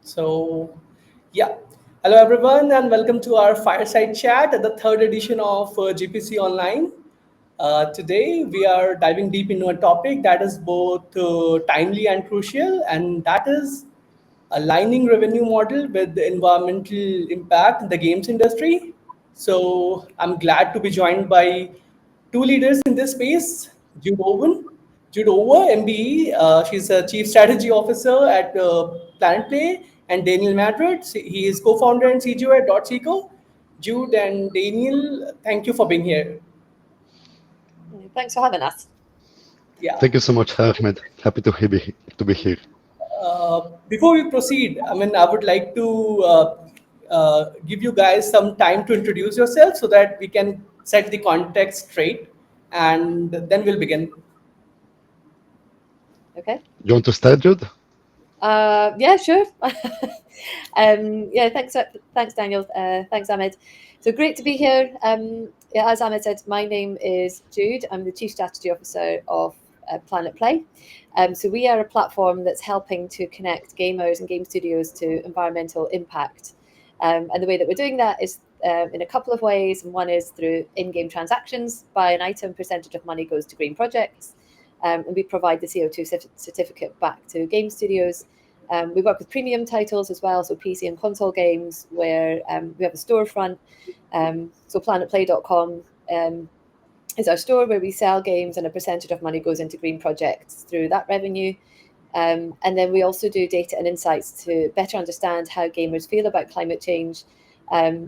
So, yeah. Hello, everyone, and welcome to our Fireside Chat at the third edition of GPC Online. Today, we are diving deep into a topic that is both timely and crucial, and that is aligning revenue model with the environmental impact in the games industry. So, I'm glad to be joined by two leaders in this space, Jude Ower MBE. She's a Chief Strategy Officer at PlanetPlay, and Daniel Madrid. He is co-founder and CGO at Dots.eco. Jude and Daniel, thank you for being here. Thanks for having us. Yeah. Thank you so much, Ahmed. Happy to be here. Before we proceed, I would like to give you guys some time to introduce yourself so that we can set the context straight, and then we'll begin. Okay. You want to start, Jude? Yeah, sure. Yeah, thanks, Daniel. Thanks, Ahmed. So great to be here. Yeah, as Ahmed said, my name is Jude. I'm the Chief Strategy Officer of PlanetPlay. So we are a platform that's helping to connect gamers and game studios to environmental impact. And the way that we're doing that is in a couple of ways. And one is through in-game transactions. Buy an item, percentage of money goes to green projects. And we provide the CO2 certificate back to game studios. We work with premium titles as well, so PC and console games, where we have a storefront. So planetplay.com is our store where we sell games, and a percentage of money goes into green projects through that revenue. And then we also do data and insights to better understand how gamers feel about climate change.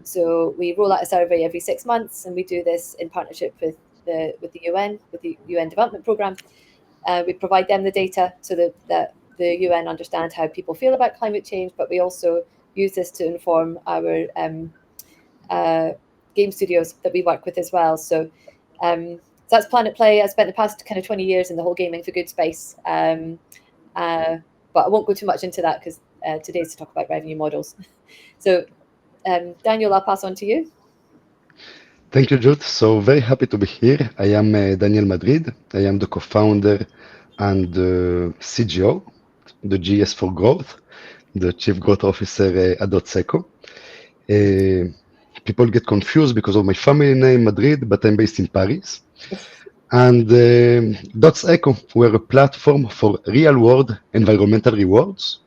So we roll out a survey every 6 months, and we do this in partnership with the UN Development Programme. We provide them the data so that the UN understand how people feel about climate change, but we also use this to inform our game studios that we work with as well. So that's PlanetPlay. I spent the past kind of 20 years in the whole gaming for good space, but I won't go too much into that because today's to talk about revenue models. So Daniel, I'll pass on to you. Thank you, Jude. So very happy to be here. I am Daniel Madrid. I am the co-founder and CGO, the GS for Growth, the Chief Growth Officer at Dots.eco. People get confused because of my family name, Madrid, but I'm based in Paris. And Dots.eco, we're a platform for real-world environmental rewards.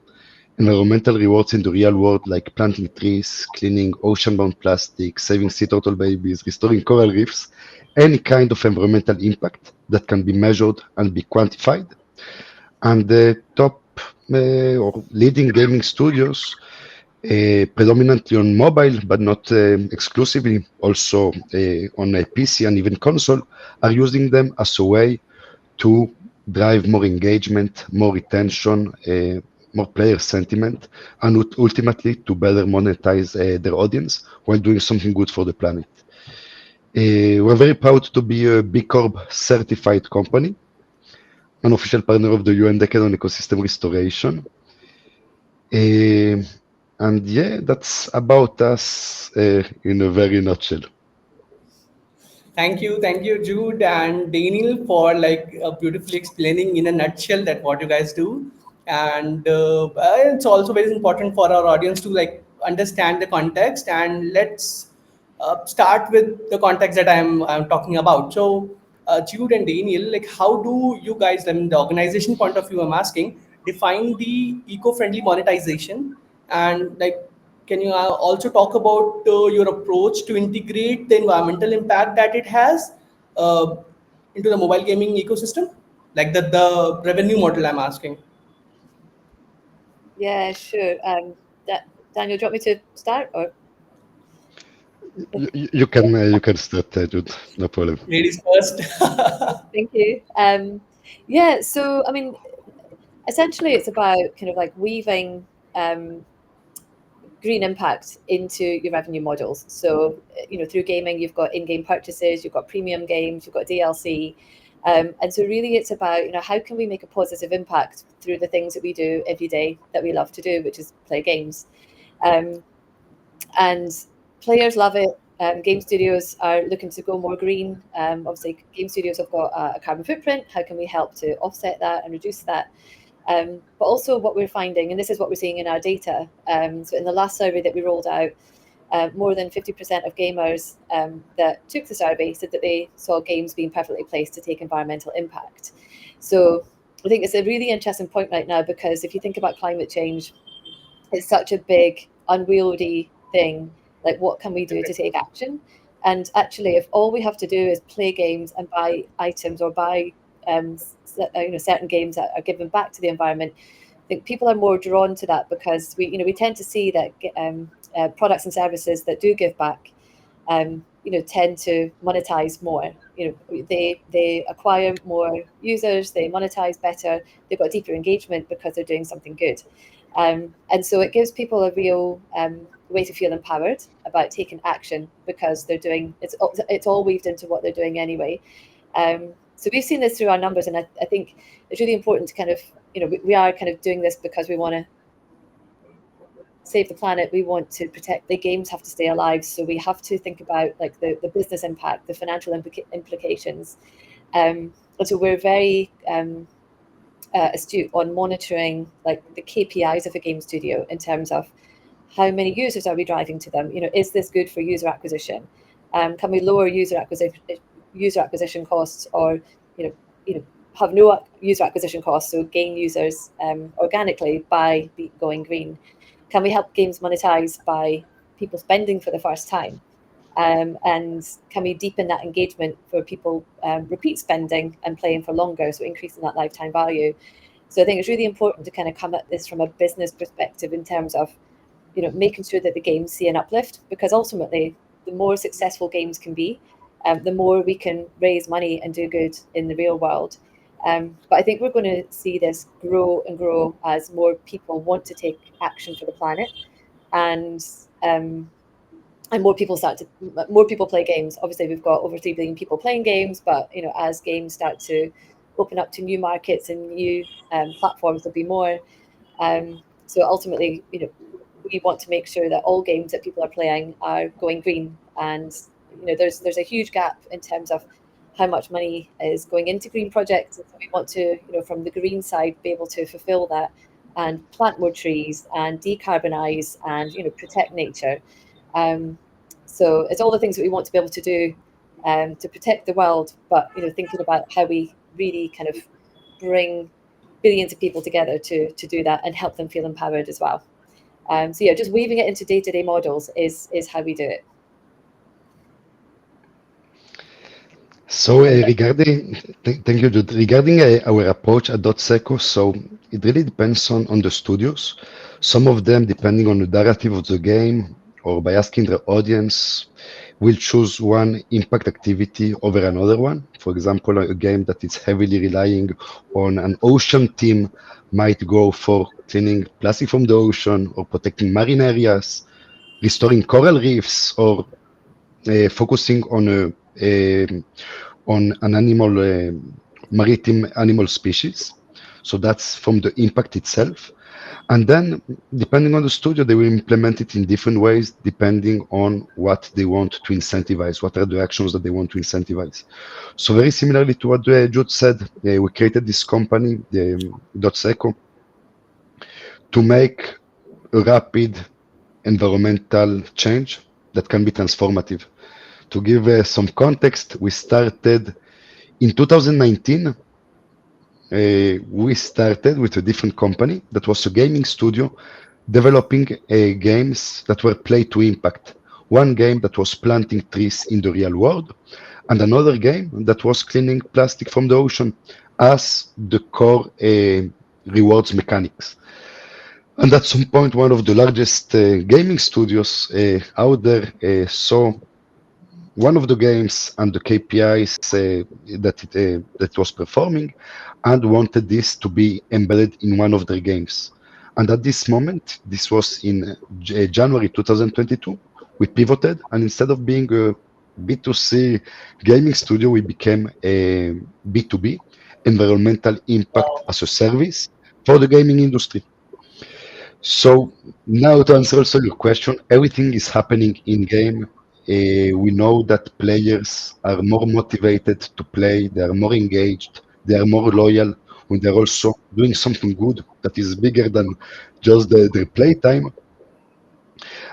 Environmental rewards in the real world, like planting trees, cleaning ocean-bound plastic, saving sea turtle babies, restoring coral reefs, any kind of environmental impact that can be measured and be quantified. And the top or leading gaming studios, predominantly on mobile, but not exclusively, also on a PC and even console, are using them as a way to drive more engagement, more retention, more player sentiment, and ultimately to better monetize their audience while doing something good for the planet. We're very proud to be a B Corp certified company, an official partner of the UN Decade on Ecosystem Restoration. And yeah, that's about us in a very nutshell. Thank you, Jude and Daniel, for beautifully explaining in a nutshell that what you guys do. And it's also very important for our audience to understand the context. And let's start with the context that I'm talking about. So, Jude and Daniel, how do you guys, the organization point of view, I'm asking, define the eco-friendly monetization, and can you also talk about your approach to integrate the environmental impact that it has uh, into the mobile gaming ecosystem? Like the revenue model I'm asking. Yeah, sure. Daniel, do you want me to start or? You can start, Jude, no problem. Ladies first. Thank you. Yeah, so I mean, essentially, it's about kind of like weaving green impact into your revenue models. So, through gaming, you've got in-game purchases, you've got premium games, you've got DLC. And so really it's about, how can we make a positive impact through the things that we do every day that we love to do, which is play games. And players love it. Game studios are looking to go more green. Obviously, game studios have got a carbon footprint. How can we help to offset that and reduce that? But also what we're finding, and this is what we're seeing in our data. So in the last survey that we rolled out, more than 50% of gamers that took the survey said that they saw games being perfectly placed to take environmental impact. So I think it's a really interesting point right now, because if you think about climate change, it's such a big, unwieldy thing. Like, what can we do to take action? And actually, if all we have to do is play games and buy items, or buy certain games that are given back to the environment, I think people are more drawn to that, because we tend to see that products and services that do give back, tend to monetize more. They acquire more users, they monetize better, they've got deeper engagement because they're doing something good. And so it gives people a real way to feel empowered about taking action, because it's all weaved into what they're doing anyway. So we've seen this through our numbers, and I think it's really important to kind of, we are kind of doing this because we want to save the planet. We want to protect. The games have to stay alive, so we have to think about like the business impact, the financial implications. And so we're very astute on monitoring like the KPIs of a game studio in terms of how many users are we driving to them. Is this good for user acquisition? Can we lower user acquisition costs, or have no user acquisition costs, so gain users organically by going green? Can we help games monetize by people spending for the first time? And can we deepen that engagement for people repeat spending and playing for longer, so increasing that lifetime value? So I think it's really important to kind of come at this from a business perspective, in terms of making sure that the games see an uplift, because ultimately the more successful games can be, the more we can raise money and do good in the real world. But I think we're going to see this grow and grow as more people want to take action for the planet, and more people play games. Obviously, we've got over 3 billion people playing games, but as games start to open up to new markets and new platforms, there'll be more. So ultimately, we want to make sure that all games that people are playing are going green. And there's a huge gap in terms of how much money is going into green projects. And so we want to, from the green side, be able to fulfill that and plant more trees and decarbonize and protect nature. So it's all the things that we want to be able to do to protect the world, but thinking about how we really kind of bring billions of people together to do that and help them feel empowered as well. So yeah, just weaving it into day-to-day models is how we do it. So thank you, Jude. Regarding our approach at Dots.eco, so it really depends on the studios. Some of them, depending on the narrative of the game or by asking the audience, will choose one impact activity over another one. For example, a game that is heavily relying on an ocean theme might go for cleaning plastic from the ocean, or protecting marine areas, restoring coral reefs, or focusing on an maritime animal species. So that's from the impact itself. And then, depending on the studio, they will implement it in different ways, depending on what they want to incentivize, what are the actions that they want to incentivize. So very similarly to what Jude said, we created this company, the Dots.eco, to make a rapid environmental change that can be transformative. To give some context, we started in 2019. We started with a different company that was a gaming studio developing games that were play to impact. One game that was planting trees in the real world, and another game that was cleaning plastic from the ocean as the core rewards mechanics. And at some point, one of the largest gaming studios out there saw one of the games and the KPIs that was performing, and wanted this to be embedded in one of their games. And at this moment, this was in January 2022, we pivoted, and instead of being a B2C gaming studio, we became a B2B, environmental impact as a service for the gaming industry. So now to answer also your question, everything is happening in game. We know that players are more motivated to play, they are more engaged, they are more loyal when they're also doing something good that is bigger than just their playtime.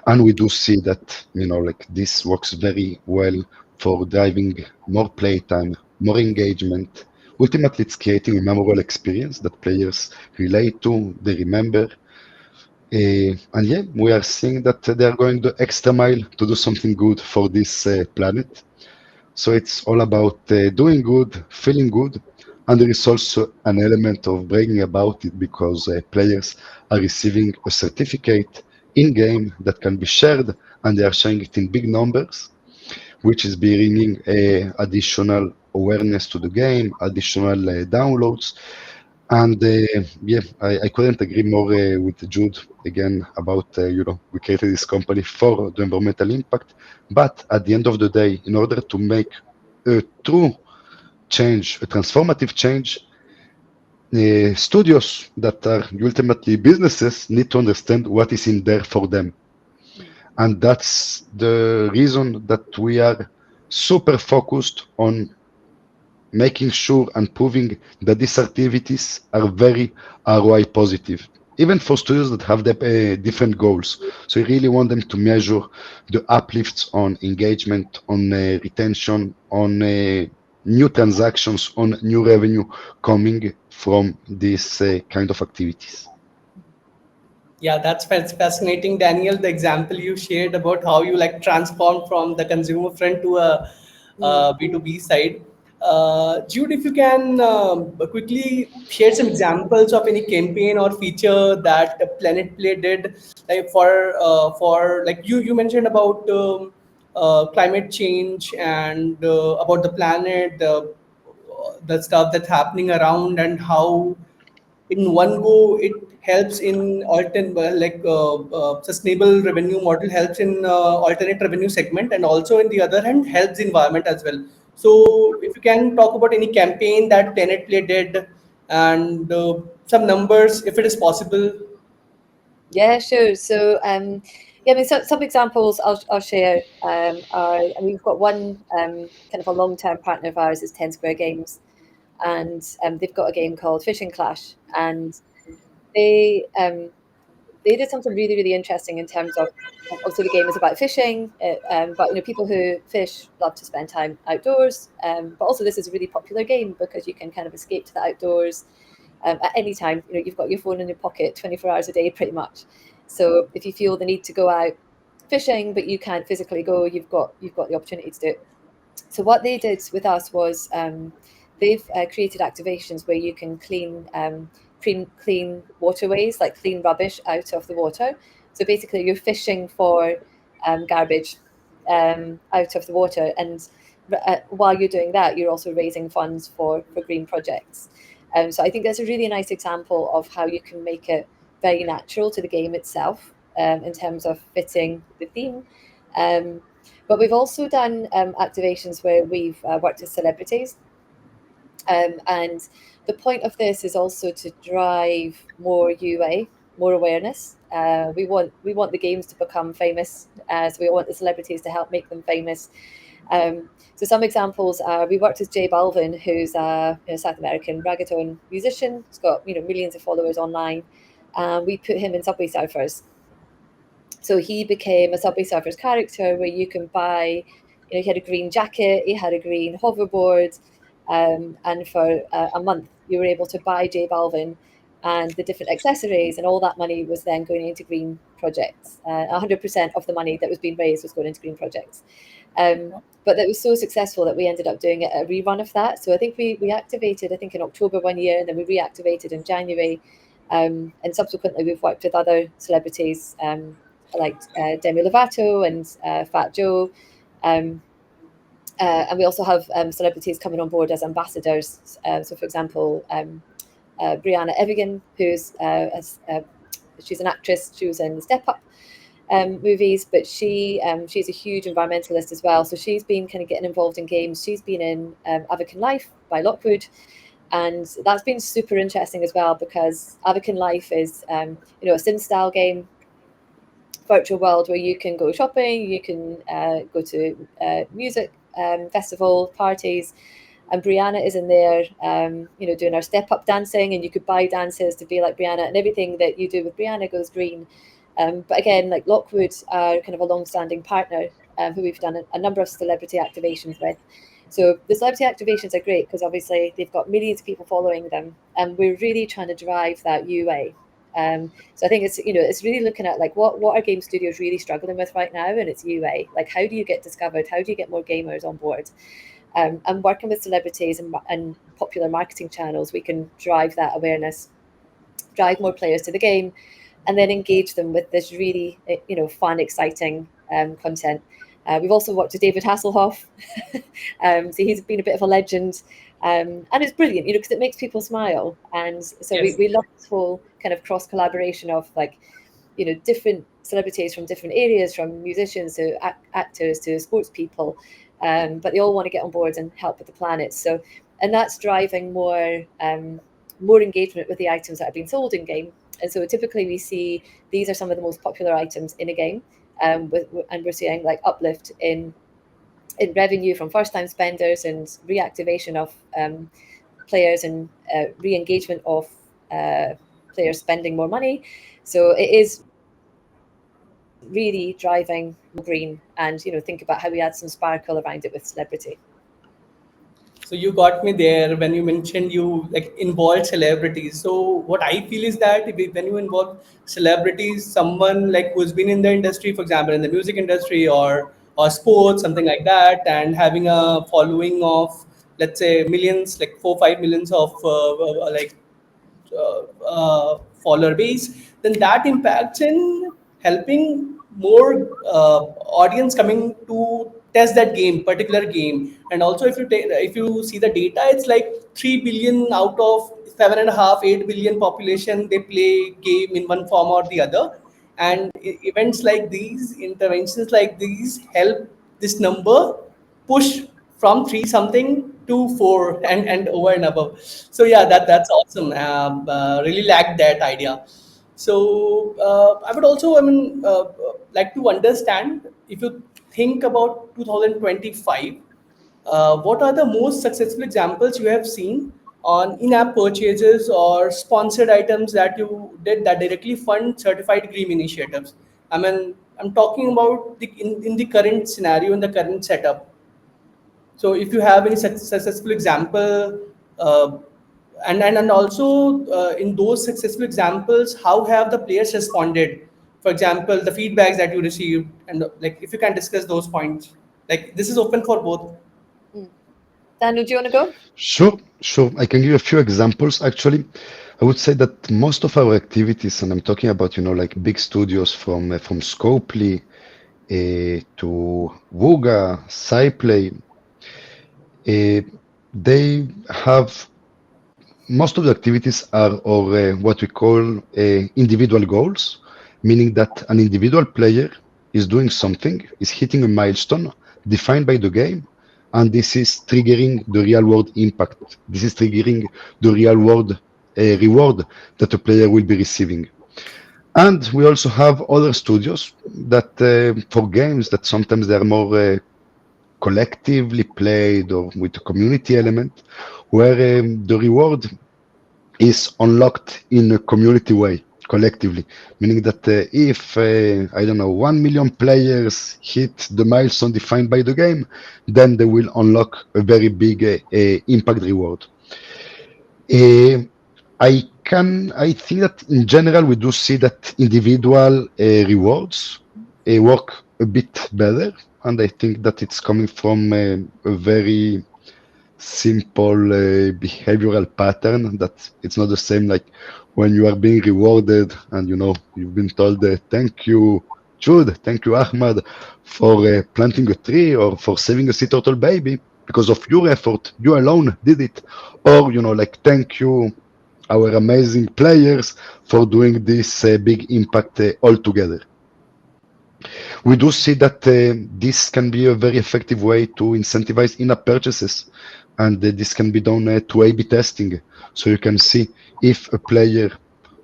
And we do see that, like this works very well for driving more playtime, more engagement. Ultimately, it's creating a memorable experience that players relate to, they remember. And yeah, we are seeing that they are going the extra mile to do something good for this planet. So it's all about doing good, feeling good, and there is also an element of bragging about it because players are receiving a certificate in game that can be shared, and they are sharing it in big numbers, which is bringing additional awareness to the game, additional downloads, and yeah, I couldn't agree more with Jude again about we created this company for the environmental impact, but at the end of the day, in order to make a true change, a transformative change, studios that are ultimately businesses need to understand what is in there for them, and that's the reason that we are super focused on making sure and proving that these activities are very ROI positive, even for studios that have different goals. So we really want them to measure the uplifts on engagement, on retention, on new transactions, on new revenue coming from these kind of activities. Yeah, that's fascinating, Daniel. The example you shared about how you like transform from the consumer front to a Mm. B2B side. Jude, if you can quickly share some examples of any campaign or feature that Planet Play did, like for like you mentioned about climate change and about the planet, the stuff that's happening around, and how in one go it helps in sustainable revenue model, helps in alternate revenue segment, and also in the other hand helps the environment as well. So if you can talk about any campaign that Tenet Play did, and some numbers if it is possible. Yeah, sure. So, yeah, I mean, some examples I'll share are, I mean, we've got one kind of a long-term partner of ours is 10 Square Games, and they've got a game called Fishing Clash, and they they did something really, really interesting in terms of obviously the game is about fishing, but people who fish love to spend time outdoors. But also this is a really popular game because you can kind of escape to the outdoors at any time. You've got your phone in your pocket 24 hours a day, pretty much. So if you feel the need to go out fishing, but you can't physically go, you've got the opportunity to do it. So what they did with us was they've created activations where you can clean waterways, like clean rubbish out of the water. So basically, you're fishing for garbage out of the water, and while you're doing that, you're also raising funds for green projects. So I think that's a really nice example of how you can make it very natural to the game itself in terms of fitting the theme. Um, but we've also done activations where we've worked with celebrities. And the point of this is also to drive more UA, more awareness. We want the games to become famous, so we want the celebrities to help make them famous. So some examples are we worked with J Balvin, who's a South American reggaeton musician. He's got millions of followers online. We put him in Subway Surfers, so he became a Subway Surfers character where you can buy, he had a green jacket, he had a green hoverboard, and for a month you were able to buy J Balvin and the different accessories, and all that money was then going into green projects. 100% of the money that was being raised was going into green projects. But that was so successful that we ended up doing a rerun of that. So I think we activated, I think in October one year, and then we reactivated in January. And subsequently, we've worked with other celebrities like Demi Lovato and Fat Joe. Um, and we also have celebrities coming on board as ambassadors. So, for example, Brianna Evigan, she's an actress. She was in the Step Up movies, but she's a huge environmentalist as well. So she's been kind of getting involved in games. She's been in Avakin Life by Lockwood, and that's been super interesting as well because Avakin Life is a sim style game, virtual world where you can go shopping, you can go to music festival parties, and Brianna is in there, doing our step up dancing, and you could buy dances to be like Brianna, and everything that you do with Brianna goes green. But again, like Lockwood are kind of a long-standing partner, who we've done a number of celebrity activations with. So the celebrity activations are great because obviously they've got millions of people following them, and we're really trying to drive that UA. So I think it's really looking at like what are game studios really struggling with right now, and it's UA. Like, how do you get discovered? How do you get more gamers on board? And working with celebrities and popular marketing channels, we can drive that awareness, drive more players to the game, and then engage them with this really fun, exciting content. We've also worked with David Hasselhoff, so he's been a bit of a legend, and it's brilliant, because it makes people smile, and so Yes. we love this whole kind of cross collaboration of like different celebrities from different areas, from musicians to actors to sports people, but they all want to get on board and help with the planet. So, and that's driving more engagement with the items that have been sold in game. And so typically we see these are some of the most popular items in a game, and we're seeing like uplift in revenue from first time spenders and reactivation of players, and re-engagement of players spending more money. So it is really driving green, and think about how we add some sparkle around it with celebrity. So you got me there when you mentioned you like involved celebrities. So what I feel is that when you involve celebrities, someone like who's been in the industry, for example, in the music industry or sports, something like that, and having a following of, let's say, millions, like 4 5 millions of follower base, then that impacts in helping more audience coming to test that particular game. And also, if you see the data, it's like 3 billion out of 7.5 8 billion population, they play game in one form or the other. And events like these, interventions like these, help this number push from three something to four and over and above. So yeah, that's awesome. Really like that idea. So I would also, like to understand, if you think about 2025, what are the most successful examples you have seen on in-app purchases or sponsored items that you did that directly fund certified green initiatives? I mean, I'm talking about in the current scenario, in the current setup. So if you have any successful example, uh, and also in those successful examples, how have the players responded? For example, the feedbacks that you received, and like if you can discuss those points. Like this is open for both. Mm. Daniel, do you want to go? Sure, sure. I can give you a few examples. Actually, I would say that most of our activities, and I'm talking about, like big studios from Scopely to Wuga, SciPlay, uh, they have most of the activities are or what we call individual goals, meaning that an individual player is doing something, is hitting a milestone defined by the game, and this is triggering the real world impact. This is triggering the real world reward that the player will be receiving. And we also have other studios that for games that sometimes they are more collectively played or with a community element, where the reward is unlocked in a community way, collectively, meaning that if I don't know 1 million players hit the milestone defined by the game, then they will unlock a very big impact reward. Uh, I think that in general we do see that individual rewards work a bit better, and I think that it's coming from a very simple behavioral pattern, that it's not the same like when you are being rewarded and you've been told thank you Jude, thank you Ahmad for planting a tree or for saving a sea turtle baby because of your effort, you alone did it, or like thank you our amazing players for doing this big impact all together. We do see that this can be a very effective way to incentivize in-app purchases, and this can be done through A/B testing. So you can see if a player,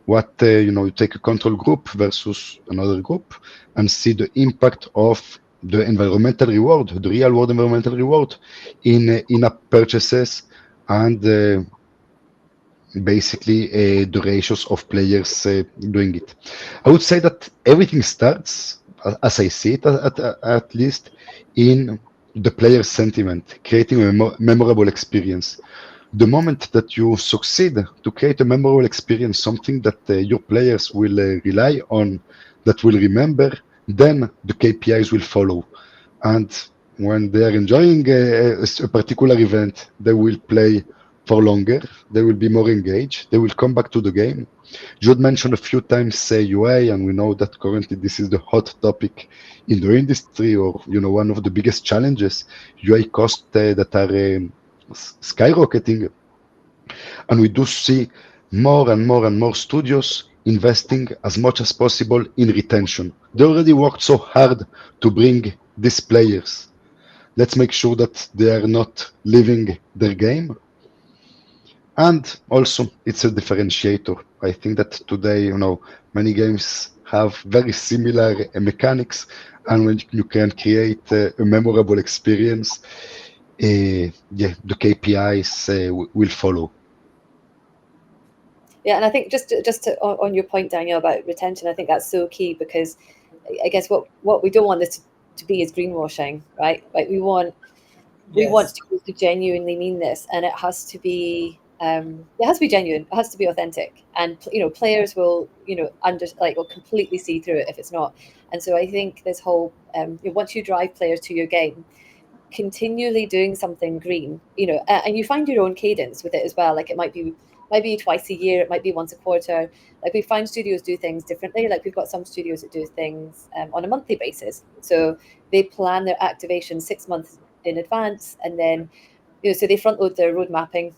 you take a control group versus another group, and see the impact of the environmental reward, the real world environmental reward in-app purchases and basically the ratios of players doing it. I would say that everything starts, as I see it at least, in the player sentiment, creating a memorable experience. The moment that you succeed to create a memorable experience, something that your players will rely on, that will remember, then the KPIs will follow. And when they are enjoying a particular event, they will play for longer, they will be more engaged, they will come back to the game. Jude mentioned a few times say UA, and we know that currently this is the hot topic in the industry, or one of the biggest challenges, UA costs that are skyrocketing, and we do see more and more and more studios investing as much as possible in retention. They already worked so hard to bring these players. Let's make sure that they are not leaving their game. And also, it's a differentiator. I think that today, many games have very similar mechanics, and when you can create a memorable experience, yeah, the KPIs will follow. Yeah, and I think on your point, Daniel, about retention, I think that's so key because I guess what we don't want this to be is greenwashing, right? Like we want Yes. studios to genuinely mean this, and it has to be genuine, it has to be authentic, and players will will completely see through it if it's not. And so I think this whole once you drive players to your game, continually doing something green, and you find your own cadence with it as well. Like it might be twice a year, it might be once a quarter. Like we find studios do things differently. Like we've got some studios that do things on a monthly basis. So they plan their activation 6 months in advance, and then so they front load their road mapping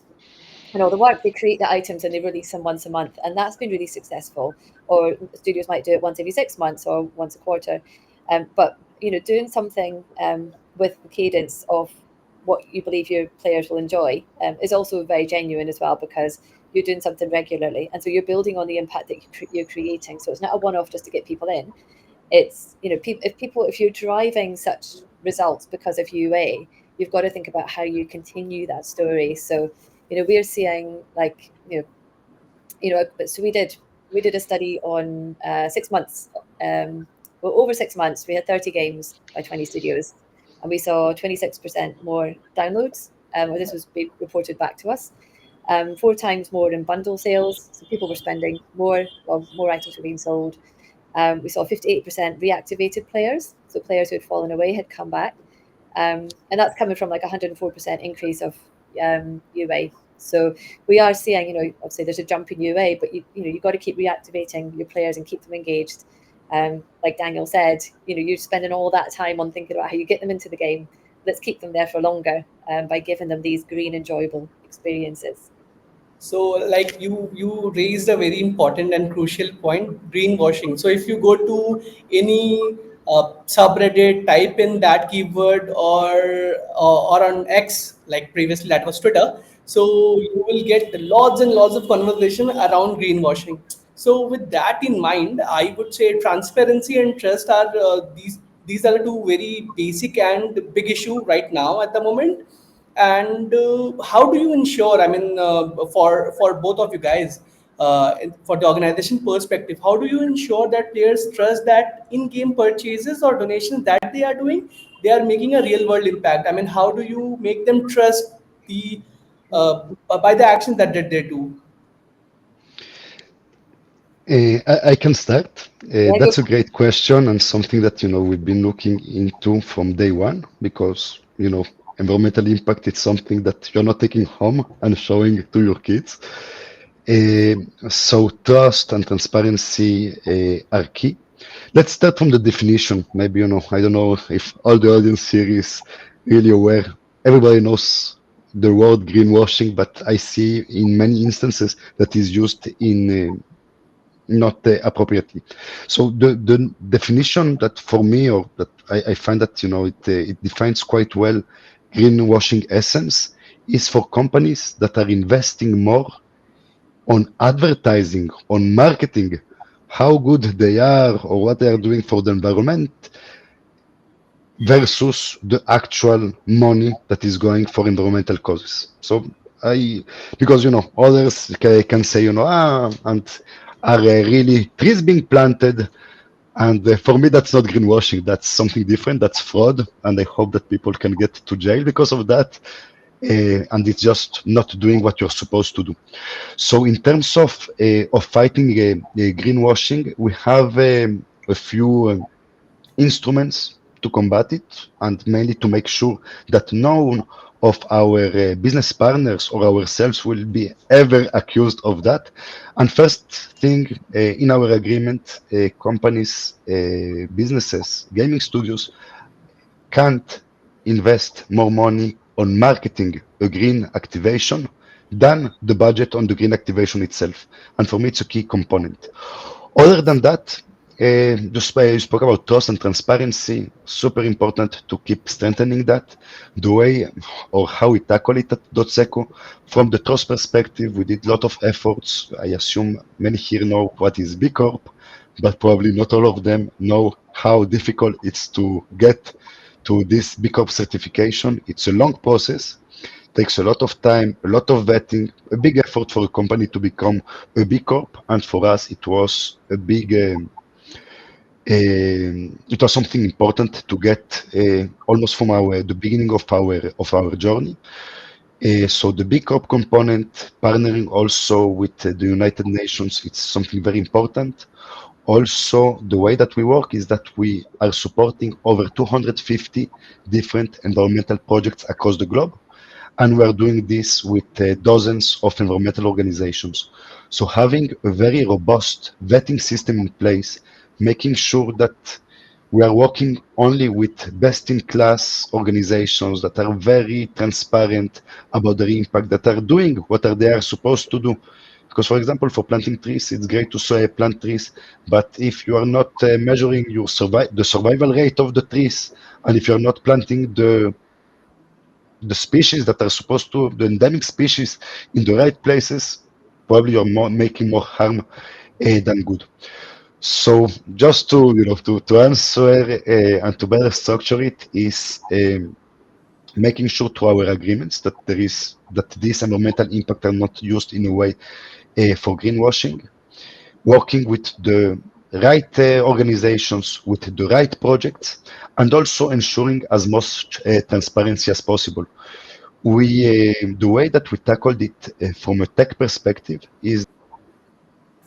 and all the work. They create the items and they release them once a month, and that's been really successful. Or studios might do it once every 6 months or once a quarter. But doing something with the cadence of what you believe your players will enjoy is also very genuine as well, because you're doing something regularly, and so you're building on the impact that you're creating. So it's not a one-off just to get people in. It's if you're driving such results because of UA, you've got to think about how you continue that story. So we're seeing like so we did a study on 6 months. Well, over 6 months, we had 30 games by 20 studios, and we saw 26% more downloads. This was reported back to us. 4 times more in bundle sales, so people were spending more. Well, more items were being sold. We saw 58% reactivated players, so players who had fallen away had come back, and that's coming from like 104% increase of UA. So we are seeing, obviously there's a jump in UA, but you've got to keep reactivating your players and keep them engaged. Like Daniel said, you're spending all that time on thinking about how you get them into the game. Let's keep them there for longer by giving them these green, enjoyable experiences. So, like you raised a very important and crucial point, greenwashing. So, if you go to any subreddit, type in that keyword, or on X, like previously that was Twitter. So you will get lots and lots of conversation around greenwashing. So, with that in mind, I would say transparency and trust are these are the two very basic and big issue right now at the moment. And how do you ensure, I mean, for both of you guys, for the organization perspective, how do you ensure that players trust that in-game purchases or donations that they are doing, they are making a real world impact? I mean, how do you make them trust the uh, by the actions that they do? I can start. Yeah, go That's a great question and something that we've been looking into from day one because environmental impact is something that you're not taking home and showing to your kids. So trust and transparency are key. Let's start from the definition. Maybe I don't know if all the audience here is really aware. Everybody knows the word greenwashing, but I see in many instances that is used in not appropriately. So the definition that for me, or that I find that it defines quite well greenwashing essence is for companies that are investing more on advertising, on marketing, how good they are or what they are doing for the environment, versus the actual money that is going for environmental causes. So I, because others can say and are really trees being planted, and for me that's not greenwashing. That's something different. That's fraud, and I hope that people can get to jail because of that. And it's just not doing what you're supposed to do. So in terms of fighting greenwashing, we have a few instruments to combat it, and mainly to make sure that none of our business partners or ourselves will be ever accused of that. And first thing, in our agreement, companies, businesses, gaming studios can't invest more money on marketing a green activation than the budget on the green activation itself. And for me, it's a key component. Other than that, you spoke about trust and transparency. Super important to keep strengthening that. The way or how we tackle it at Dots.eco, from the trust perspective, we did a lot of efforts. I assume many here know what is B Corp, but probably not all of them know how difficult it's to get to this B Corp certification. It's a long process, takes a lot of time, a lot of vetting, a big effort for a company to become a B Corp. And for us, it was a big, it was something important to get almost from the beginning of our journey. So the B Corp component, partnering also with the United Nations, it's something very important. Also, the way that we work is that we are supporting over 250 different environmental projects across the globe, and we are doing this with dozens of environmental organizations. So having a very robust vetting system in place, making sure that we are working only with best-in-class organizations that are very transparent about their impact, that are doing what they are supposed to do. Because, for example, for planting trees, it's great to say plant trees, but if you are not measuring the survival rate of the trees, and if you're not planting the species that are supposed to, the endemic species, in the right places, probably you're making more harm than good. So just to to answer and to better structure it is making sure to our agreements that these environmental impact are not used in a way for greenwashing, working with the right organizations with the right projects, and also ensuring as much transparency as possible. The way that we tackled it from a tech perspective is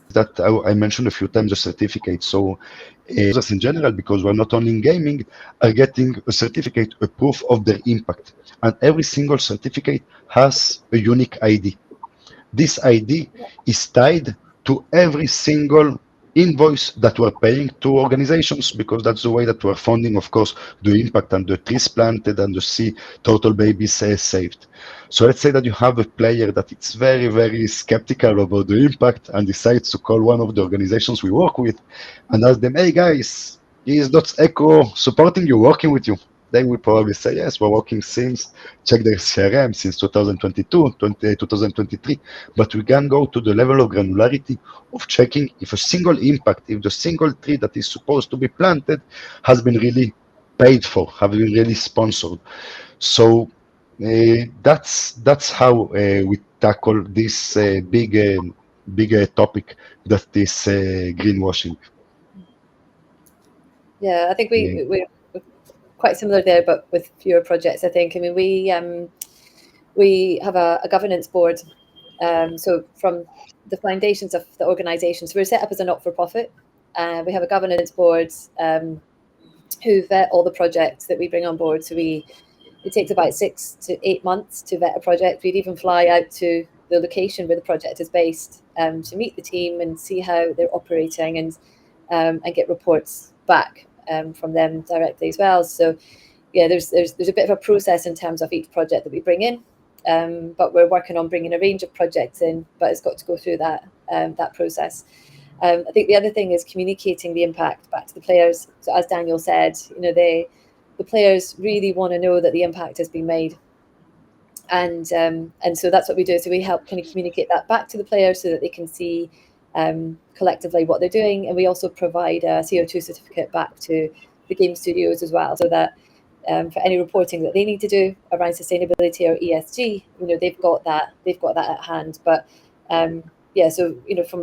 that I mentioned a few times the certificate. So users in general, because we're not only in gaming, are getting a certificate, a proof of their impact. And every single certificate has a unique ID. This ID is tied to every single invoice that we're paying to organizations, because that's the way that we're funding, of course, the impact and the trees planted and the sea turtle babies saved. So let's say that you have a player that it's very, very skeptical about the impact and decides to call one of the organizations we work with and ask them, hey guys, is Dots.eco supporting you, working with you? They will probably say, yes, we're working since, check their CRM since 2022, 2023. But we can go to the level of granularity of checking if a single impact, if the single tree that is supposed to be planted has been really paid for, have been really sponsored. So that's how we tackle this big topic that is greenwashing. Yeah, I think Uh, we're quite similar there, but with fewer projects. I think. I mean, we have a governance board. So from the foundations of the organisation, so we're set up as a not-for-profit. We have a governance board who vet all the projects that we bring on board. So it takes about 6 to 8 months to vet a project. We'd even fly out to the location where the project is based to meet the team and see how they're operating and get reports back from them directly as well. So yeah, there's a bit of a process in terms of each project that we bring in, but we're working on bringing a range of projects in, but it's got to go through that process. I think the other thing is communicating the impact back to the players. So as Daniel said, the players really want to know that the impact has been made, and so that's what we do. So we help kind of communicate that back to the players so that they can see collectively what they're doing, and we also provide a CO2 certificate back to the game studios as well, so that for any reporting that they need to do around sustainability or ESG. They've got that at hand. But yeah, so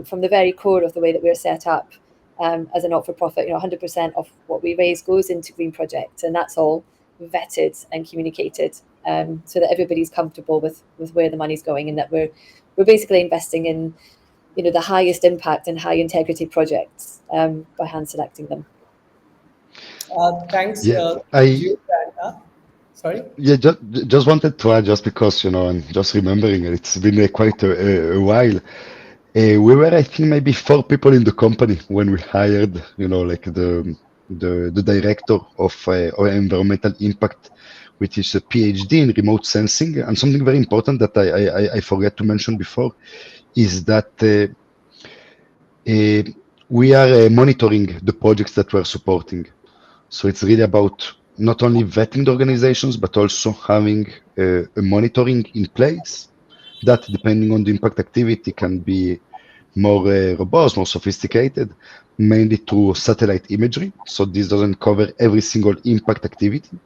from the very core of the way that we're set up as a not-for-profit, 100% of what we raise goes into green projects, and that's all vetted and communicated, so that everybody's comfortable with where the money's going, and that we're basically investing in the highest impact and high integrity projects by hand selecting them. Thanks, Yeah, I Jude. Sorry. yeah just wanted to add, just because, I'm just remembering it, it's been quite a while. We were, I think, maybe four people in the company when we hired, like the director of environmental impact, which is a PhD in remote sensing. And something very important that I forgot to mention before is that uh, we are monitoring the projects that we're supporting. So it's really about not only vetting the organizations, but also having a monitoring in place that, depending on the impact activity, can be more robust, more sophisticated, mainly through satellite imagery. So this doesn't cover every single impact activity.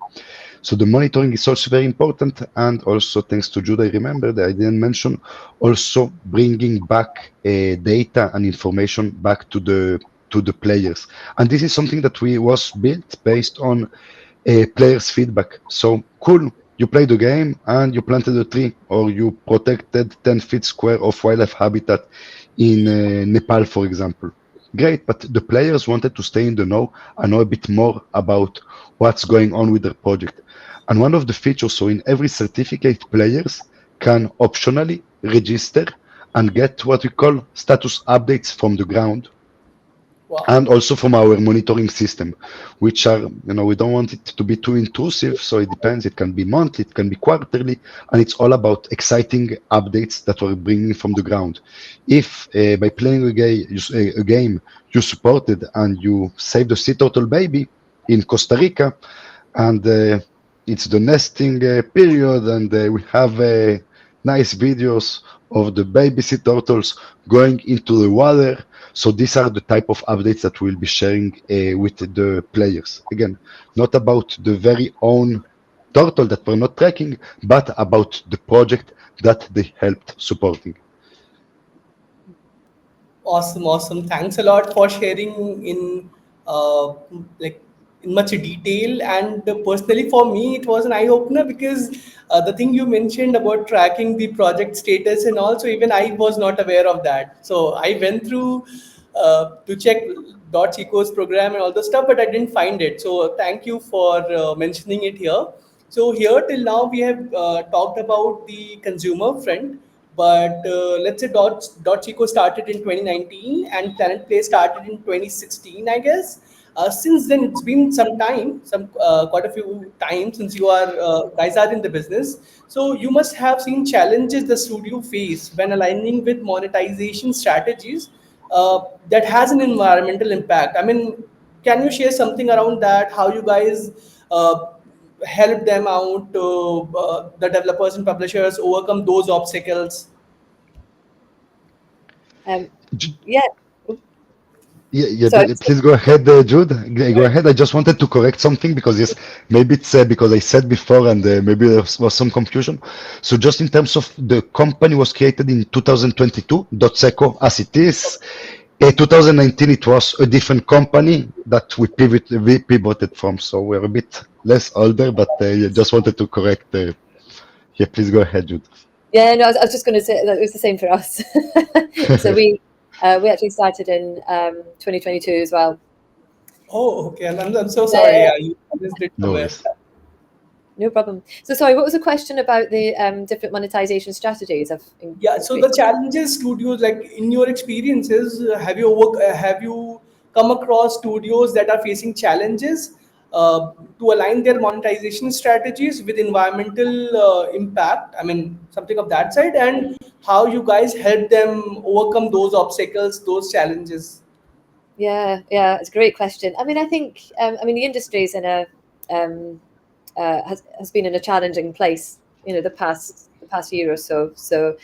So the monitoring is also very important. And also, thanks to Jude, I remember that I didn't mention also bringing back data and information back to the players. And this is something that we was built based on players' feedback. So cool, you played the game and you planted a tree, or you protected 10 feet square of wildlife habitat in Nepal, for example. Great, but the players wanted to stay in the know and know a bit more about what's going on with their project. And one of the features, so in every certificate, players can optionally register and get what we call status updates from the ground, Wow. and also from our monitoring system, which are, we don't want it to be too intrusive. So it depends. It can be monthly, it can be quarterly, and it's all about exciting updates that we're bringing from the ground. If by playing a game you supported and you saved a sea turtle baby in Costa Rica, and it's the nesting period, and we have nice videos of the baby sea turtles going into the water. So these are the type of updates that we'll be sharing with the players. Again, not about the very own turtle that we're not tracking, but about the project that they helped supporting. Awesome, awesome. Thanks a lot for sharing in like in much detail. And personally, for me, it was an eye opener because the thing you mentioned about tracking the project status, and also even I was not aware of that. So I went through to check Dots.eco's program and all the stuff, but I didn't find it. So thank you for mentioning it here. So here till now we have talked about the consumer front, but let's say Dots.eco started in 2019 and PlanetPlay started in 2016, I guess. Since then, it's been some time, some quite a few times since you are guys are in the business. So you must have seen challenges the studio face when aligning with monetization strategies that has an environmental impact. I mean, can you share something around that? How you guys help them out, the developers and publishers overcome those obstacles? Um, Ju- yeah. Yeah, Sorry. please go ahead, Jude. Go ahead. I just wanted to correct something because, yes, maybe it's because I said before, and maybe there was some confusion. So just in terms of, the company was created in 2022, Dots.eco as it is. 2019, it was a different company that we pivoted from. So we're a bit less older, but yeah, just wanted to correct. Yeah, please go ahead, Jude. Yeah, no, I was just going to say that it was the same for us. So we actually started in 2022 as well. Oh, okay. I'm so sorry. Yeah, I missed it No somewhere. worries. no problem. So sorry, what was the question about the different monetization strategies? I've Yeah. So the increased. challenges studios, like in your experiences, have you come across studios that are facing challenges to align their monetization strategies with environmental impact? I mean, something of that side, and how you guys help them overcome those obstacles, those challenges. Yeah, it's a great question. I mean, I think the industry is in a um, has been in a challenging place, the past year or so. So,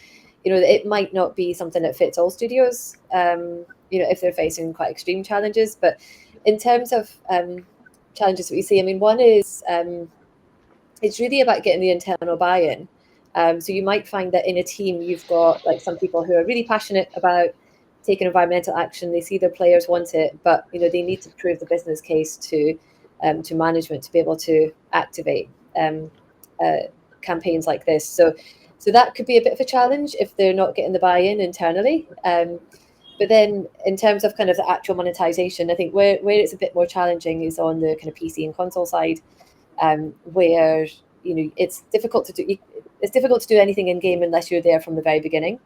it might not be something that fits all studios, if they're facing quite extreme challenges. But in terms of challenges that we see, I mean, one is it's really about getting the internal buy-in. So you might find that in a team you've got like some people who are really passionate about taking environmental action. They see their players want it, but they need to prove the business case to management to be able to activate uh, campaigns like this. So that could be a bit of a challenge if they're not getting the buy-in internally. But then in terms of kind of the actual monetization, I think where it's a bit more challenging is on the kind of PC and console side, where it's difficult to do. It's difficult to do anything in game unless you're there from the very beginning.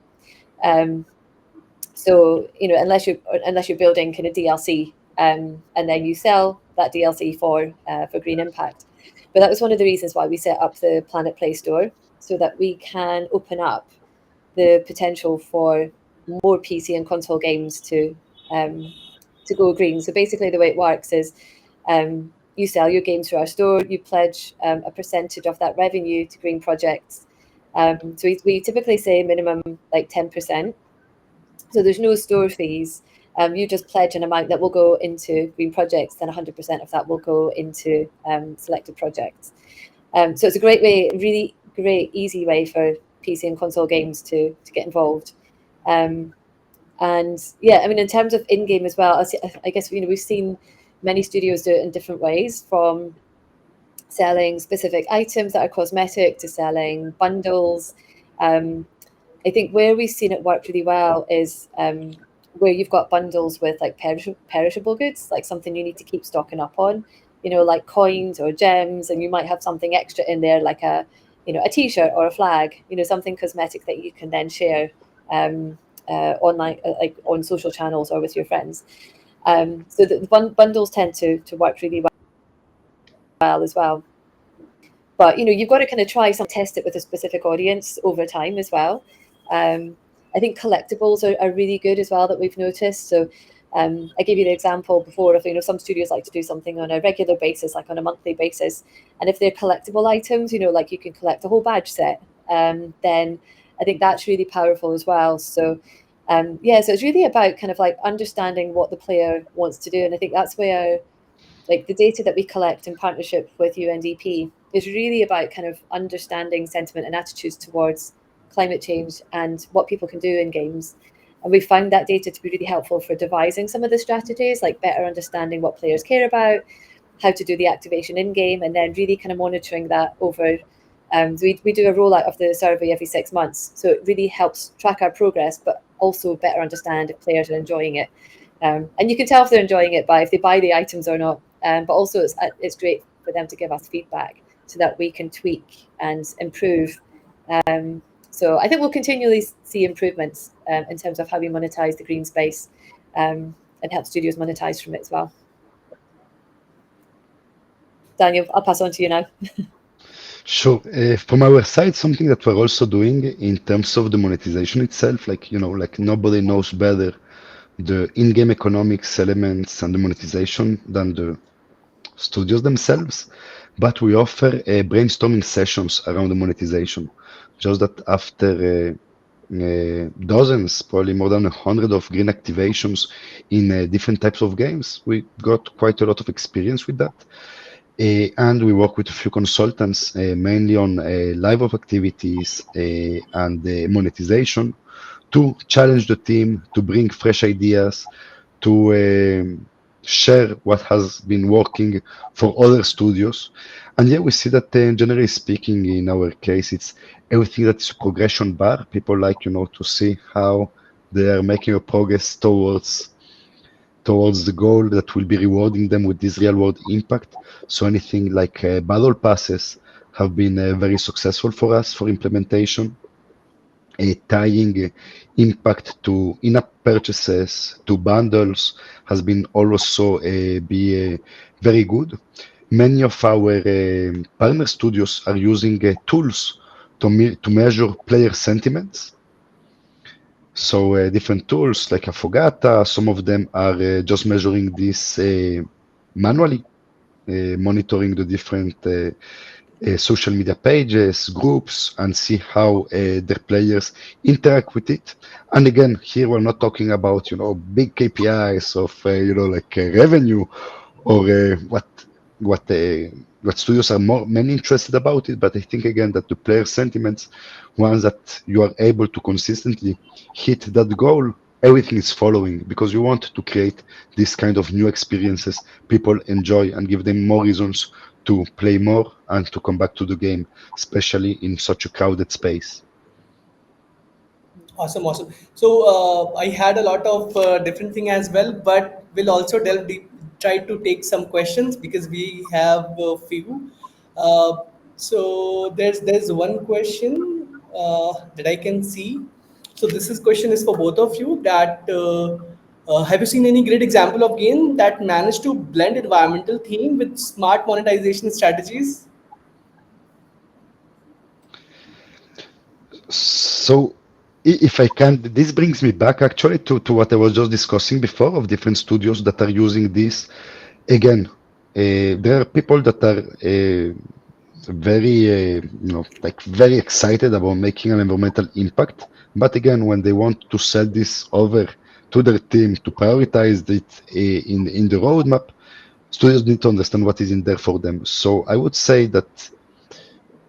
Um, so unless you're building kind of DLC, and then you sell that DLC for Green Impact. But that was one of the reasons why we set up the Planet Play store, so that we can open up the potential for more PC and console games to go green. So basically, the way it works is you sell your games through our store, you pledge a percentage of that revenue to green projects. So we typically say minimum like 10%. So there's no store fees. You just pledge an amount that will go into green projects, then 100% of that will go into selected projects. So it's a great way, really great, easy way for PC and console games to get involved. And yeah, I mean, in terms of in-game as well, I guess we've seen many studios do it in different ways, from selling specific items that are cosmetic to selling bundles. I think where we've seen it work really well is where you've got bundles with like perishable goods, like something you need to keep stocking up on, like coins or gems, and you might have something extra in there, like a T-shirt or a flag, something cosmetic that you can then share online, like on social channels or with your friends. So the bundles tend to work really well as well. But you've got to kind of try some test it with a specific audience over time as well. I think collectibles are really good as well, that we've noticed. So I gave you the example before of some studios like to do something on a regular basis, like on a monthly basis, and if they're collectible items, like you can collect a whole badge set, then I think that's really powerful as well. So so it's really about kind of like understanding what the player wants to do, and I think that's where like the data that we collect in partnership with UNDP is really about kind of understanding sentiment and attitudes towards climate change and what people can do in games. And we found that data to be really helpful for devising some of the strategies, like better understanding what players care about, how to do the activation in game, and then really kind of monitoring that over. We do a rollout of the survey every 6 months, so it really helps track our progress, but also better understand if players are enjoying it. And you can tell if they're enjoying it by if they buy the items or not. But also it's great for them to give us feedback so that we can tweak and improve. So I think we'll continually see improvements in terms of how we monetize the green space, and help studios monetize from it as well. Daniel, I'll pass on to you now. Sure. From our side, something that we're also doing in terms of the monetization itself, like nobody knows better the in-game economics elements and the monetization than the studios themselves, but we offer brainstorming sessions around the monetization. Just that after dozens, probably more than 100 of green activations in different types of games, we got quite a lot of experience with that. And we work with a few consultants, mainly on live op activities and monetization, to challenge the team, to bring fresh ideas, to share what has been working for other studios. And yeah, we see that generally speaking, in our case, it's everything that's progression bar. People like, to see how they are making a progress towards the goal that will be rewarding them with this real world impact. So anything like battle passes have been very successful for us for implementation. Tying impact to in-app purchases, to bundles, has been also be very good. Many of our partner studios are using tools to measure player sentiments. So different tools like Afogata, some of them are just measuring this manually, monitoring the different social media pages, groups, and see how their players interact with it. And again, here we're not talking about big KPIs of like revenue or what what what studios are more many interested about it. But I think again that the player sentiments, once that you are able to consistently hit that goal, everything is following because you want to create this kind of new experiences people enjoy and give them more reasons to play more and to come back to the game, especially in such a crowded space. Awesome, awesome. So I had a lot of different thing as well, but we'll also delve deep, try to take some questions because we have a few. Uh, so there's one question that I can see. So this is question is for both of you. That have you seen any great example of game that managed to blend environmental theme with smart monetization strategies? So, if I can, this brings me back actually to what I was just discussing before of different studios that are using this. Again, there are people that are very, like very excited about making an environmental impact. But again, when they want to sell this over to their team to prioritize it in the roadmap, studios need to understand what is in there for them. So I would say that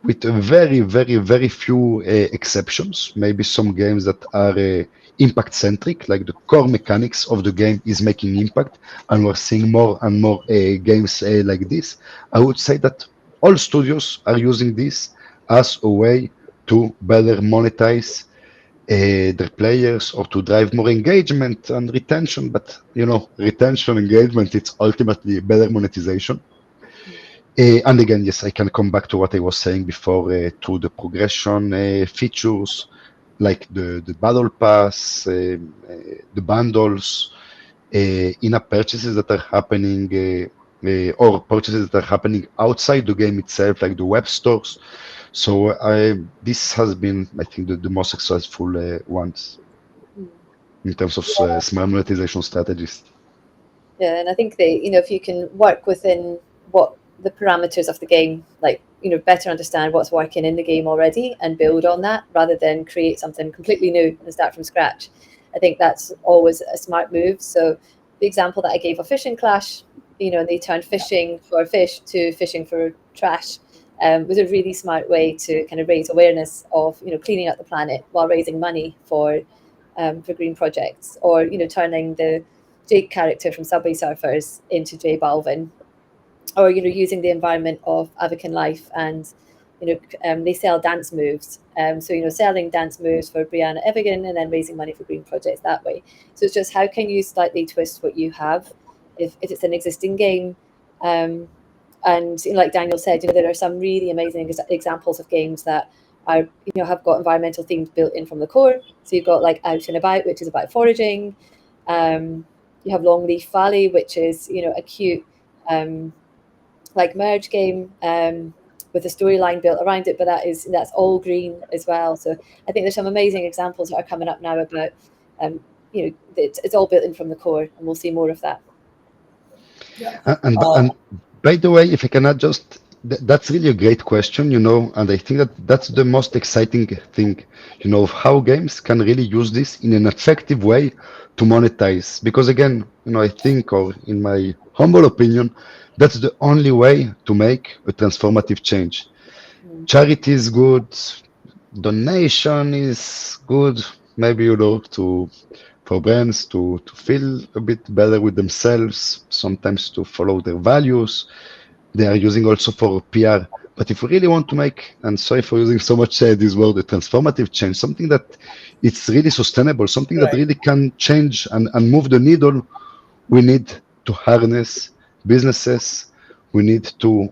with very, very, very few exceptions. Maybe some games that are impact centric, like the core mechanics of the game is making impact, and we're seeing more and more games like this. I would say that all studios are using this as a way to better monetize their players or to drive more engagement and retention. But retention, engagement, it's ultimately better monetization. And again, yes, I can come back to what I was saying before to the progression features like the battle pass, the bundles, in-app purchases that are happening, or purchases that are happening outside the game itself, like the web stores. So this has been, I think, the most successful ones Mm. in terms of smart monetization strategies. Yeah, and I think if you can work within what the parameters of the game, like, better understand what's working in the game already and build on that rather than create something completely new and start from scratch. I think that's always a smart move. So the example that I gave of Fishing Clash, they turned fishing for fish to fishing for trash. Was a really smart way to kind of raise awareness of cleaning up the planet while raising money for green projects, or turning the Jake character from Subway Surfers into J Balvin, or using the environment of Avakin Life, and they sell dance moves. So selling dance moves for Brianna Evigan and then raising money for green projects that way. So it's just how can you slightly twist what you have if it's an existing game. Um, and like Daniel said, there are some really amazing examples of games that are have got environmental themes built in from the core. So you've got like Out and About, which is about foraging. You have Longleaf Valley, which is a cute um, like merge game with a storyline built around it, but that's all green as well. So I think there's some amazing examples that are coming up now about um, it's all built in from the core, and we'll see more of that. Yeah. And by the way, if I cannot just, that's really a great question, and I think that that's the most exciting thing, of how games can really use this in an effective way to monetize. Because again, I think, or in my humble opinion, that's the only way to make a transformative change. Mm. Charity is good, donation is good, maybe, to for brands to feel a bit better with themselves, sometimes to follow their values. They are using also for PR. But if we really want to make, and sorry for using so much this word, a transformative change, something that it's really sustainable, something that Right. really can change and move the needle, we need to harness businesses. We need to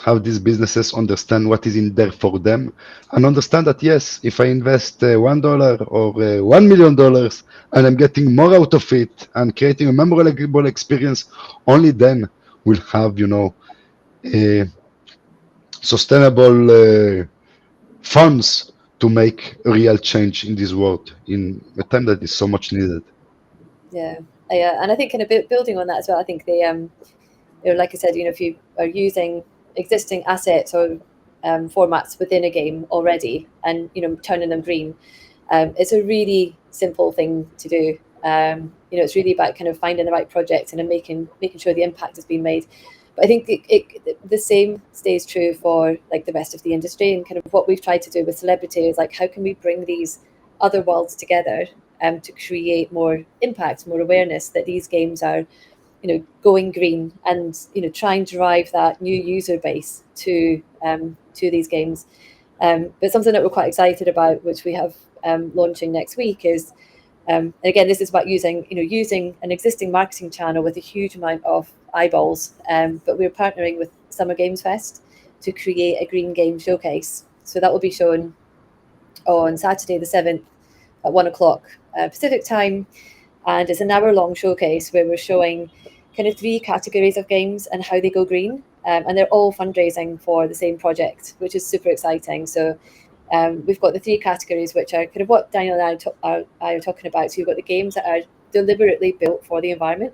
have these businesses understand what is in there for them and understand that yes, if I invest $1 or $1 million and I'm getting more out of it and creating a memorable experience, only then we'll have a sustainable funds to make a real change in this world in a time that is so much needed. Yeah, yeah, and I think kind of building on that as well. I think like I said, if you are using existing assets or formats within a game already, and turning them green, it's a really simple thing to do. It's really about kind of finding the right project and then making sure the impact has been made. But I think the same stays true for like the rest of the industry, and kind of what we've tried to do with Celebrity is like, how can we bring these other worlds together to create more impact, more awareness that these games are, going green, and try and drive that new user base to these games. But something that we're quite excited about, which we have launching next week, is and again, this is about using an existing marketing channel with a huge amount of eyeballs. But we're partnering with Summer Games Fest to create a green game showcase. So that will be shown on Saturday the 7th at 1 o'clock Pacific time, and it's an hour-long showcase where we're showing kind of three categories of games and how they go green, and they're all fundraising for the same project, which is super exciting. So we've got the three categories, which are kind of what Daniel and I are talking about. So you've got the games that are deliberately built for the environment.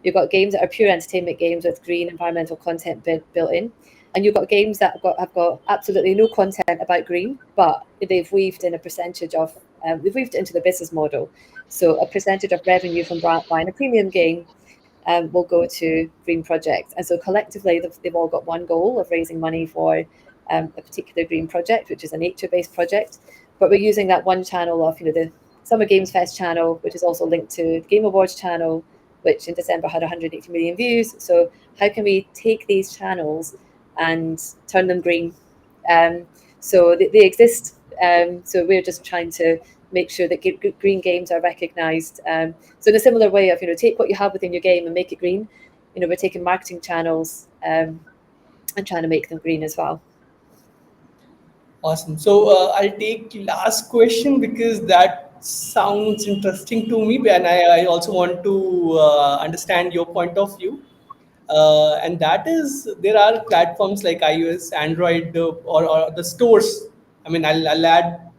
You've got games that are pure entertainment games with green environmental content built in. And you've got games that have got absolutely no content about green, but they've weaved in a percentage of, they've weaved it into the business model. So a percentage of revenue from buying a premium game will go to green projects. And so collectively, they've all got one goal of raising money for a particular green project, which is a nature-based project. But we're using that one channel of, the Summer Games Fest channel, which is also linked to the Game Awards channel, which in December had 180 million views. So how can we take these channels and turn them green? So they exist. So we're just trying to make sure that green games are recognised. So in a similar way of, take what you have within your game and make it green. We're taking marketing channels and trying to make them green as well. Awesome. So I'll take last question because that sounds interesting to me, and I also want to understand your point of view. And that is, there are platforms like iOS, Android, or the stores. I mean, I'll add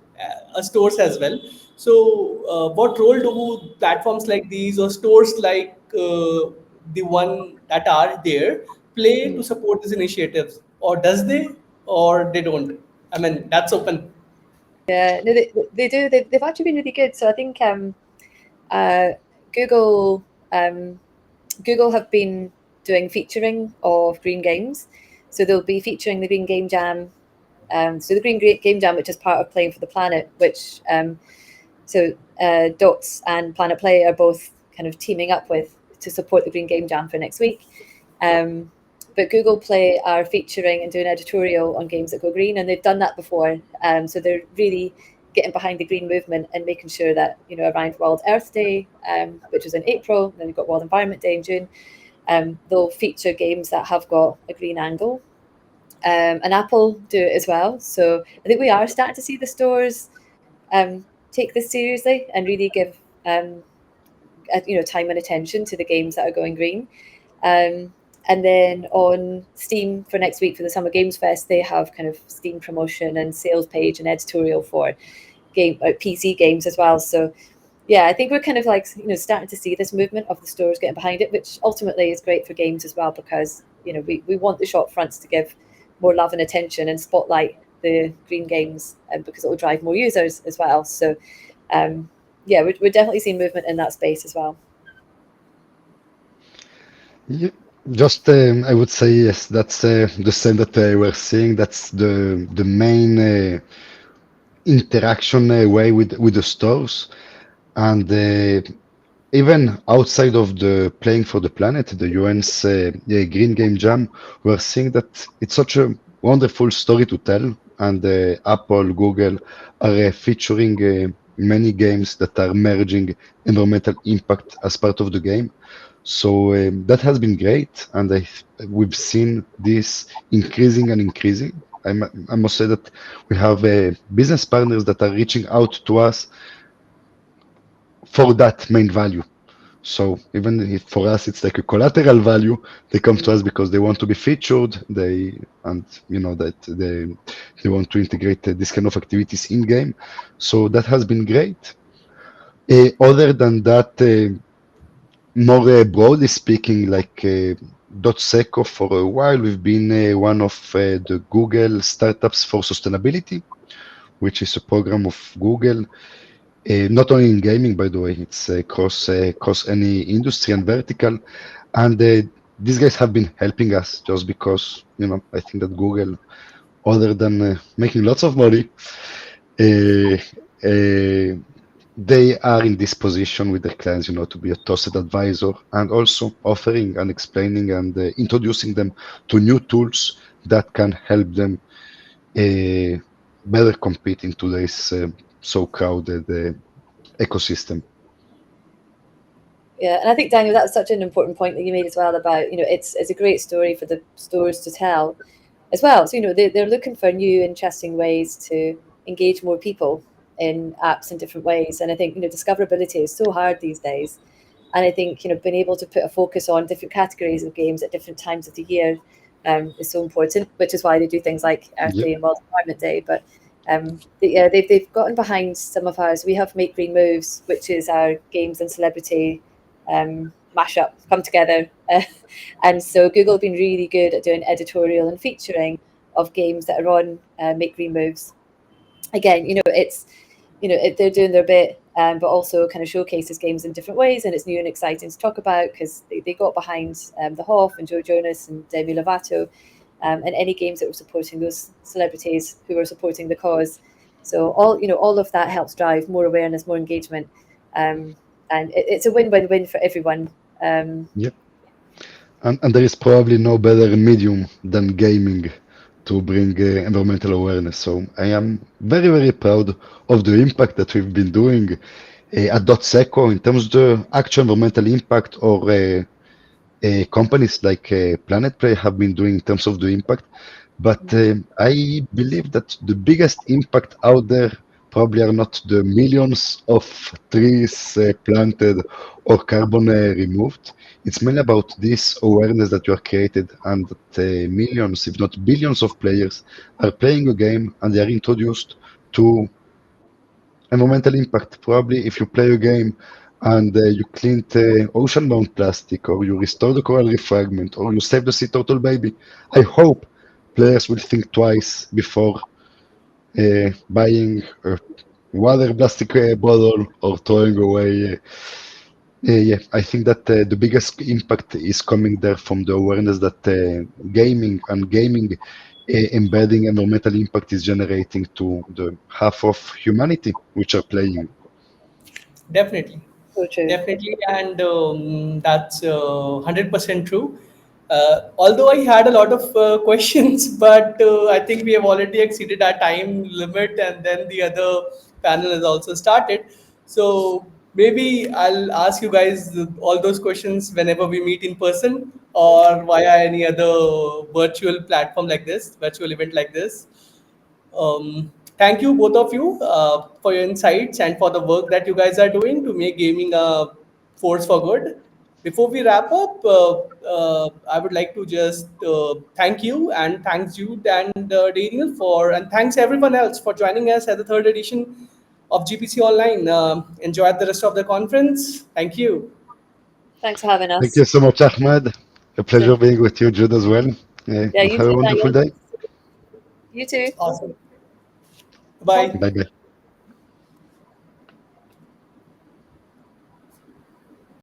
a stores as well. So, what role do platforms like these or stores like the one that are there play to support these initiatives, or does they, or they don't? I mean, that's open. Yeah, no, they do. They've actually been really good. So I think uh, Google Google have been doing featuring of green games. So they'll be featuring the Green Game Jam. So the Game Jam, which is part of Playing for the Planet, which Dots and PlanetPlay are both kind of teaming up with to support the Green Game Jam for next week. But Google Play are featuring and doing editorial on games that go green, and they've done that before. So they're really getting behind the green movement and making sure that, around World Earth Day, which was in April, then we've got World Environment Day in June, they'll feature games that have got a green angle. And Apple do it as well. So I think we are starting to see the stores take this seriously and really give time and attention to the games that are going green. And then on Steam for next week for the Summer Games Fest, they have kind of Steam promotion and sales page and editorial for PC games as well. So yeah, I think we're kind of like, starting to see this movement of the stores getting behind it, which ultimately is great for games as well, because we want the shop fronts to give more love and attention and spotlight the green games, because it will drive more users as well. So yeah, we're definitely seeing movement in that space as well. Yeah, just I would say yes, that's the same that we're seeing. That's the main interaction way with the stores, and even outside of the Playing for the Planet, the UN's Green Game Jam, we're seeing that it's such a wonderful story to tell, and Apple, Google are featuring many games that are merging environmental impact as part of the game. So that has been great, and we've seen this increasing and increasing. I must say that we have business partners that are reaching out to us for that main value. So even if for us it's like a collateral value, they come to us because they want to be featured. That they want to integrate this kind of activities in game. So that has been great. Other than that, more broadly speaking, like Dots.eco for a while, we've been one of the Google startups for sustainability, which is a program of Google. Not only in gaming, by the way, it's across any industry and vertical. And these guys have been helping us just because, I think that Google, other than making lots of money, uh, uh, they are in this position with their clients, to be a trusted advisor and also offering and explaining and introducing them to new tools that can help them uh, better compete in today's so crowded ecosystem. Yeah, and I think Daniel, that's such an important point that you made as well about it's a great story for the stores to tell as well. So they're looking for new, interesting ways to engage more people in apps in different ways, and I think discoverability is so hard these days. And I think being able to put a focus on different categories of games at different times of the year is so important, which is why they do things like Earth Yep. Day and World Environment Day. But yeah, they've gotten behind some of ours. We have Make Green Moves, which is our games and celebrity mashup come together. And so Google have been really good at doing editorial and featuring of games that are on Make Green Moves. Again, they're doing their bit, but also kind of showcases games in different ways, and it's new and exciting to talk about because they got behind the Hoff and Joe Jonas and Demi Lovato, and any games that were supporting those celebrities who were supporting the cause. So all of that helps drive more awareness, more engagement, and it's a win-win-win for everyone. Um, Yep. And there is probably no better medium than gaming to bring environmental awareness. So I am very, very proud of the impact that we've been doing at Dots.eco in terms of the actual environmental impact or companies like PlanetPlay have been doing in terms of the impact. But I believe that the biggest impact out there probably are not the millions of trees planted or carbon removed. It's mainly about this awareness that you are created and that millions, if not billions of players are playing a game and they are introduced to environmental impact. Probably if you play a game and you clean the ocean-bound plastic, or you restore the coral reef fragment, or you save the sea turtle baby, I hope players will think twice before buying a water plastic bottle or throwing away. Yeah, I think that the biggest impact is coming there from the awareness that gaming embedding environmental impact is generating to the half of humanity which are playing. Definitely, so true. definitely, and that's 100% true. Although I had a lot of questions, but I think we have already exceeded our time limit, and then the other panel has also started. So maybe I'll ask you guys all those questions whenever we meet in person or via any other virtual platform like this, virtual event like this. Thank you, both of you, for your insights and for the work that you guys are doing to make gaming a force for good. Before we wrap up, I would like to just thank you and thanks Jude and Daniel and thanks everyone else for joining us at the third edition of GPC Online. Enjoy the rest of the conference. Thank you. Thanks for having Thank us. you so much, Ahmed. A pleasure being with you, Jude, as well. Yeah, And you have too, a wonderful Daniel. day. You too. Awesome. Bye. Bye bye.